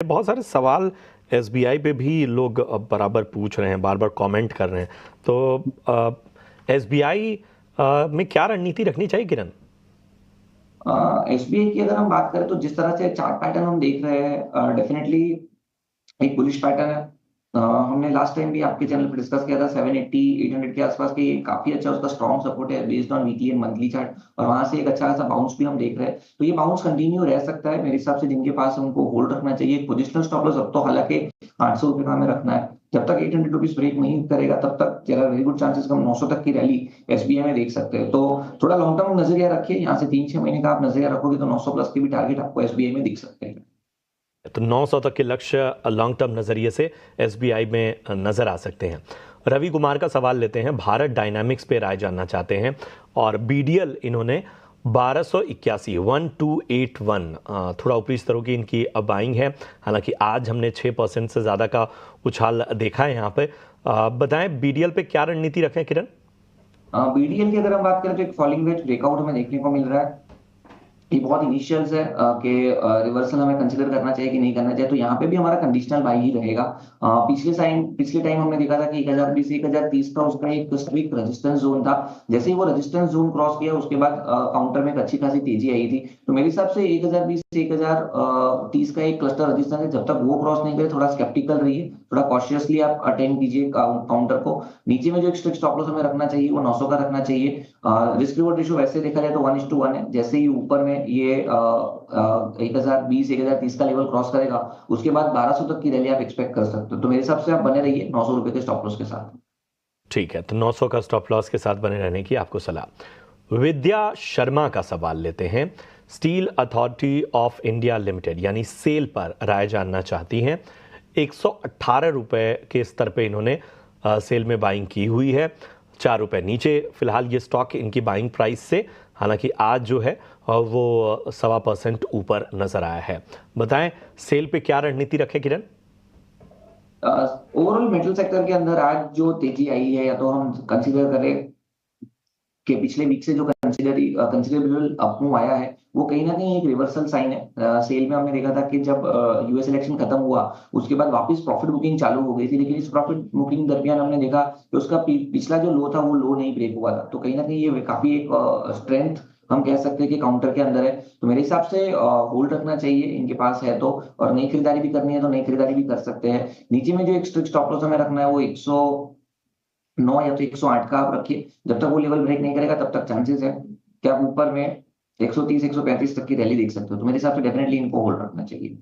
बहुत सारे सवाल एसबीआई पे भी लोग बराबर पूछ रहे हैं, बार बार कमेंट कर रहे हैं। तो एसबीआई में क्या रणनीति रखनी चाहिए किरण? एसबीआई की अगर हम बात करें तो जिस तरह से चार्ट पैटर्न हम देख रहे हैं, डेफिनेटली एक बुलिश पैटर्न है। हमने लास्ट टाइम भी आपके चैनल पर डिस्कस किया था 780 800 के आसपास के, काफी अच्छा उसका स्ट्रॉन्ग सपोर्ट है based on weekly and monthly chart, और वहां से एक अच्छा खासा बाउंस भी हम देख रहे हैं। तो ये बाउंस कंटिन्यू रह सकता है मेरे हिसाब से, जिनके पास है उनको होल्ड रखना चाहिए। पोजिशनल स्टॉप लॉस अब तो हालांकि 800 रुपए का हमें रखना है। जब तक 800 रुपीज ब्रेक नहीं करेगा तब तक there are very good chances हम 900 तक की रैली एसबीआई में देख सकते हैं। तो थोड़ा लॉन्ग टर्म नजरिया रखिए, यहाँ से 3-6 महीने का आप नजरिया रखोगे तो 900 प्लस के भी टारगेट आपको एसबीआई में दिख सकते हैं। तो 900 तक के लक्ष्य लॉन्ग टर्म नजरिए से एसबीआई में नजर आ सकते हैं। रवि कुमार का सवाल लेते हैं, भारत डायनामिक्स पे राय जानना चाहते हैं और बीडीएल इन्होंने 1281 1281 थोड़ा ऊपरी स्तरों की इनकी बाइंग है। हालांकि आज हमने 6% से ज़्यादा का उछाल देखा है यहाँ पे। बताएं बीडीएल पे क्या रणनीति रखें किरण? बीडीएल की अगर हम बात करें तो एक फॉलिंग वेज ब्रेकआउट हमें देखने को मिल रहा है। ये बहुत इनिशियल्स है कि रिवर्सल हमें कंसिडर करना चाहिए कि नहीं करना चाहिए, तो यहाँ पे भी हमारा कंडीशनल बाई ही रहेगा। पिछले टाइम हमने देखा था कि 1020 1030 का उसका एक स्ट्रिक्ट रेजिस्टेंस जोन था। जैसे ही वो रेजिस्टेंस जोन क्रॉस किया उसके बाद काउंटर में एक अच्छी खासी तेजी आई थी। तो मेरे हिसाब से 1020 से 1030 का एक क्लस्टर रेजिस्टेंस है, जब तक वो क्रॉस नहीं करे थोड़ा स्केप्टिकल रहिए, थोड़ा कॉशियसली आप अटेंड कीजिए काउंटर को। नीचे में जो एक स्ट्रिक्ट स्टॉप लॉस हमें रखना चाहिए वो 900 का रखना चाहिए। रिस्क रिवॉर्ड रेशियो वैसे देखा जाए तो 1:1 है। जैसे ही ऊपर में ये 1020 1030 का लेवल क्रॉस करेगा उसके बाद 1200 तक की रैली आप एक्सपेक्ट कर सकते हो। तो मेरे हिसाब से आप बने रहिए 900 रुपए के स्टॉप लॉस के साथ। ठीक है, तो 900 का स्टॉप लॉस के साथ बने रहने की आपको सलाह। विद्या शर्मा का सवाल लेते हैं, steel authority of India limited यानी सेल पर राय जानना चाहती हैं। 118 रुपए के स्तर पे इन्होंने सेल में बाइंग की हुई है, 4 रुपए नीचे फिलहाल ये स्टॉक इनकी बाइंग प्राइस से। हालांकि आज जो है वो 1.25% ऊपर नजर आया है। बताएं सेल पे क्या रणनीति रखें किरण? ओवरऑल मेटल सेक्टर के अंदर आज जो तेजी आई है, या तो हम कंसीडर करें कि पिछले वीक से जो कंसिडरेबल अपमूव आया है, वो कहीं ना कहीं एक रिवर्सल साइन है। सेल में हमने देखा था कि जब यूएस इलेक्शन खत्म हुआ उसके बाद वापस प्रॉफिट बुकिंग चालू हो गई थी, लेकिन इस प्रॉफिट बुकिंग दरमियान हमने देखा कि उसका पिछला जो लो था वो लो नहीं ब्रेक हुआ था। तो कहीं ना कहीं ये काफी एक स्ट्रेंथ हम कह सकते हैं कि काउंटर के अंदर है। तो मेरे हिसाब से होल्ड रखना चाहिए इनके पास है तो, और नई खरीदारी भी करनी है तो नई खरीदारी भी कर सकते हैं। नीचे में जो एक स्ट्रिक्ट स्टॉप लॉस हमें रखना है वो 109 या तो 108 का आप रखिए। जब तक वो लेवल ब्रेक नहीं करेगा तब तक चांसेस है कि आप ऊपर में 130 135 तक की रैली देख सकते हो। तो मेरे हिसाब से डेफिनेटली इनको होल्ड रखना चाहिए।